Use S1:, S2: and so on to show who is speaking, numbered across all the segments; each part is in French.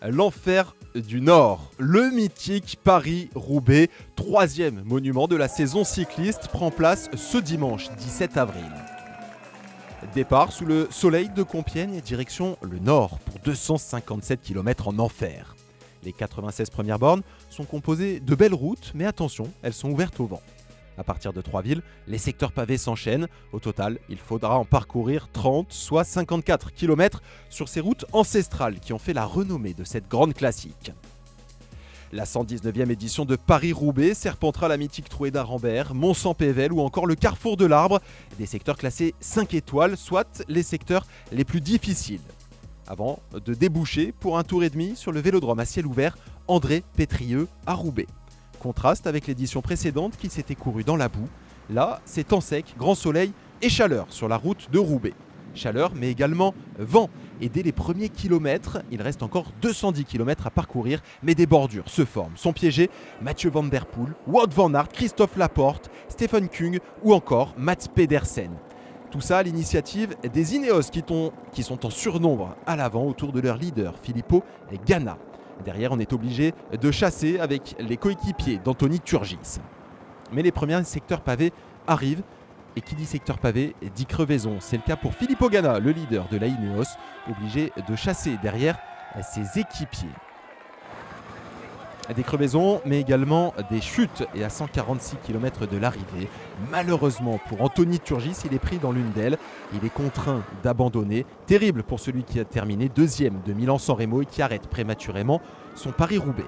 S1: L'enfer du Nord, le mythique Paris-Roubaix, troisième monument de la saison cycliste, prend place ce dimanche 17 avril. Départ sous le soleil de Compiègne, direction le nord pour 257 km en enfer. Les 96 premières bornes sont composées de belles routes, mais attention, elles sont ouvertes au vent. À partir de Troisville, les secteurs pavés s'enchaînent. Au total, il faudra en parcourir 30, soit 54 km sur ces routes ancestrales qui ont fait la renommée de cette grande classique. La 119e édition de Paris-Roubaix serpentera la mythique trouée d'Arambert, Mont-Saint-Pével ou encore le Carrefour de l'Arbre, des secteurs classés 5 étoiles, soit les secteurs les plus difficiles. Avant de déboucher pour un tour et demi sur le vélodrome à ciel ouvert André Pétrieux à Roubaix. Contraste avec l'édition précédente qui s'était courue dans la boue. Là, c'est temps sec, grand soleil et chaleur sur la route de Roubaix. Chaleur, mais également vent. Et dès les premiers kilomètres, il reste encore 210 km à parcourir, mais des bordures se forment. Sont piégés Mathieu Van Der Poel, Wout van Aert, Christophe Laporte, Stefan Kung ou encore Mats Pedersen. Tout ça à l'initiative des Ineos qui sont en surnombre à l'avant autour de leur leader, Filippo Ganna. Derrière, on est obligé de chasser avec les coéquipiers d'Anthony Turgis. Mais les premiers secteurs pavés arrivent. Et qui dit secteur pavé dit crevaison. C'est le cas pour Filippo Ganna, le leader de la Ineos, obligé de chasser derrière ses équipiers. Des crevaisons, mais également des chutes. Et à 146 km de l'arrivée, malheureusement pour Anthony Turgis, il est pris dans l'une d'elles. Il est contraint d'abandonner. Terrible pour celui qui a terminé deuxième de Milan-San Remo et qui arrête prématurément son Paris-Roubaix.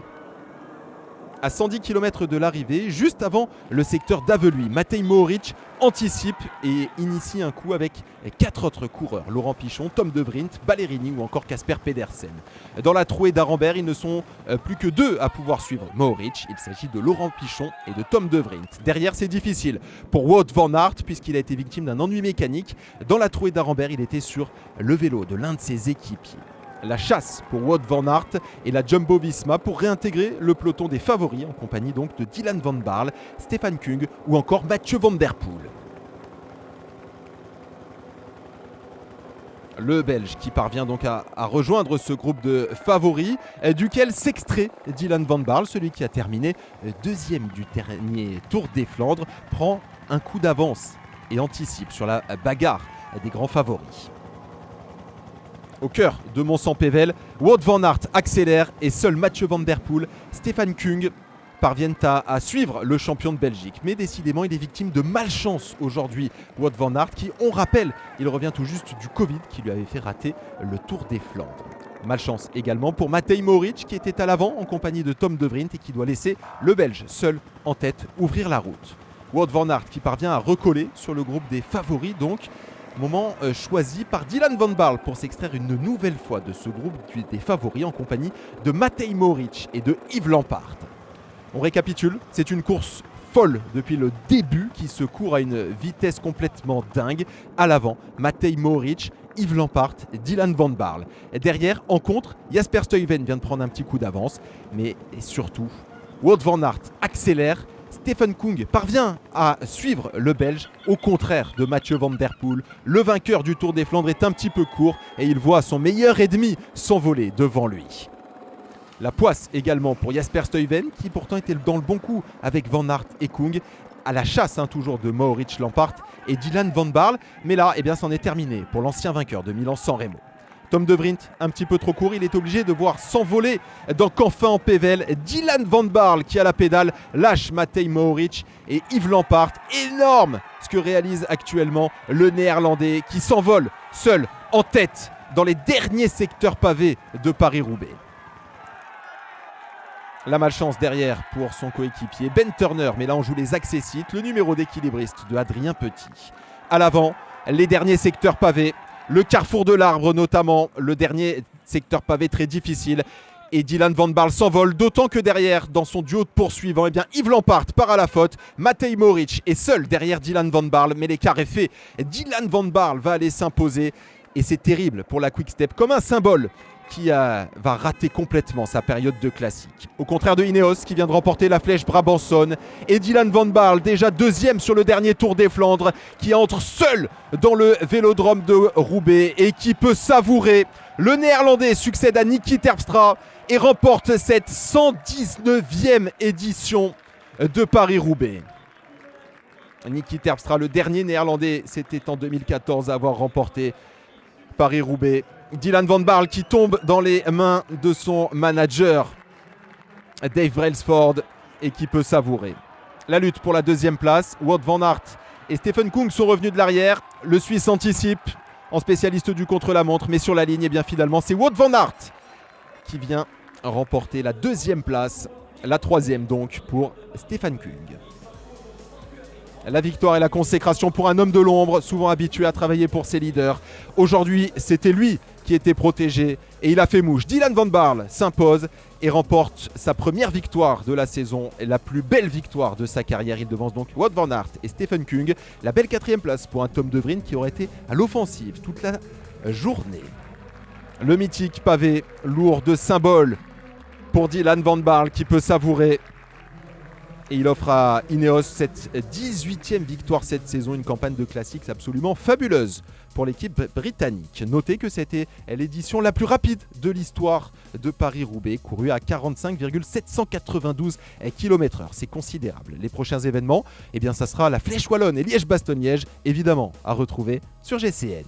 S1: À 110 km de l'arrivée, juste avant le secteur d'Aveluy, Matej Mohoric anticipe et initie un coup avec 4 autres coureurs. Laurent Pichon, Tom De Vriend, Ballerini ou encore Casper Pedersen. Dans la trouée d'Arambert, ils ne sont plus que 2 à pouvoir suivre Mohoric. Il s'agit de Laurent Pichon et de Tom De Vriend. Derrière, c'est difficile pour Wout van Aert puisqu'il a été victime d'un ennui mécanique. Dans la trouée d'Arambert, il était sur le vélo de l'un de ses équipiers. La chasse pour Wout van Aert et la Jumbo-Visma pour réintégrer le peloton des favoris en compagnie donc de Dylan van Baarle, Stefan Kung ou encore Mathieu Van Der Poel. Le Belge qui parvient donc à rejoindre ce groupe de favoris duquel s'extrait Dylan van Baarle, celui qui a terminé deuxième du dernier Tour des Flandres, prend un coup d'avance et anticipe sur la bagarre des grands favoris. Au cœur de Mont-Saint-Pével, Wout van Aert accélère et seul Mathieu Van Der Poel, Stefan Kung parviennent à suivre le champion de Belgique. Mais décidément, il est victime de malchance aujourd'hui, Wout van Aert, qui, on rappelle, il revient tout juste du Covid qui lui avait fait rater le Tour des Flandres. Malchance également pour Matej Mohoric qui était à l'avant en compagnie de Tom De Vriend et qui doit laisser le Belge seul en tête ouvrir la route. Wout van Aert qui parvient à recoller sur le groupe des favoris donc. Moment choisi par Dylan van Baarle pour s'extraire une nouvelle fois de ce groupe des favoris en compagnie de Matej Mohoric et de Yves Lampaert. On récapitule, c'est une course folle depuis le début qui se court à une vitesse complètement dingue. À l'avant, Matej Mohoric, Yves Lampaert, Dylan van Baarle. Et derrière, en contre, Jasper Stuyven vient de prendre un petit coup d'avance. Mais surtout, Wout van Aert accélère. Stefan Kung parvient à suivre le Belge, au contraire de Mathieu Van Der Poel. Le vainqueur du Tour des Flandres est un petit peu court et il voit son meilleur ennemi s'envoler devant lui. La poisse également pour Jasper Stuyven qui pourtant était dans le bon coup avec Van Aert et Kung. À la chasse toujours de Mohoric, Lampaert et Dylan van Baarle. Mais là, c'en est terminé pour l'ancien vainqueur de Milan-San Remo. Tom De Vriend, un petit peu trop court, il est obligé de voir s'envoler dans Canfin-en-Pével. Dylan van Baarle qui à la pédale lâche Matej Mohoric et Yves Lampaert. Énorme ce que réalise actuellement le Néerlandais qui s'envole seul en tête dans les derniers secteurs pavés de Paris-Roubaix. La malchance derrière pour son coéquipier Ben Turner, mais là on joue les accessites, le numéro d'équilibriste de Adrien Petit. À l'avant, les derniers secteurs pavés. Le Carrefour de l'Arbre notamment, le dernier secteur pavé très difficile. Et Dylan van Baarle s'envole, d'autant que derrière, dans son duo de poursuivants, Yves Lampaert part à la faute. Matej Mohoric est seul derrière Dylan van Baarle, mais l'écart est fait. Dylan van Baarle va aller s'imposer. Et c'est terrible pour la Quick Step, comme un symbole qui va rater complètement sa période de classique. Au contraire de Ineos qui vient de remporter la Flèche Brabançonne et Dylan van Baarle déjà deuxième sur le dernier Tour des Flandres qui entre seul dans le vélodrome de Roubaix et qui peut savourer. Le Néerlandais succède à Niki Terpstra et remporte cette 119e édition de Paris-Roubaix. Niki Terpstra, le dernier Néerlandais, c'était en 2014 à avoir remporté Paris-Roubaix. Dylan van Baarle qui tombe dans les mains de son manager Dave Brailsford et qui peut savourer. La lutte pour la deuxième place, Wout van Aert et Stefan Kung sont revenus de l'arrière. Le Suisse anticipe en spécialiste du contre-la-montre, mais sur la ligne, et bien finalement, c'est Wout van Aert qui vient remporter la deuxième place, la troisième donc pour Stefan Kung. La victoire et la consécration pour un homme de l'ombre, souvent habitué à travailler pour ses leaders. Aujourd'hui, c'était lui qui était protégé et il a fait mouche. Dylan van Baarle s'impose et remporte sa première victoire de la saison et la plus belle victoire de sa carrière. Il devance donc Wout van Aert et Stefan Kung. La belle quatrième place pour un Tom de Vrijn qui aurait été à l'offensive toute la journée. Le mythique pavé lourd de symboles pour Dylan van Baarle qui peut savourer. Et il offre à Ineos cette 18e victoire cette saison, une campagne de classiques absolument fabuleuse pour l'équipe britannique. Notez que c'était l'édition la plus rapide de l'histoire de Paris-Roubaix, courue à 45,792 km/h. C'est considérable. Les prochains événements, eh bien, ça sera la Flèche Wallonne et Liège-Bastogne-Liège, évidemment, à retrouver sur GCN.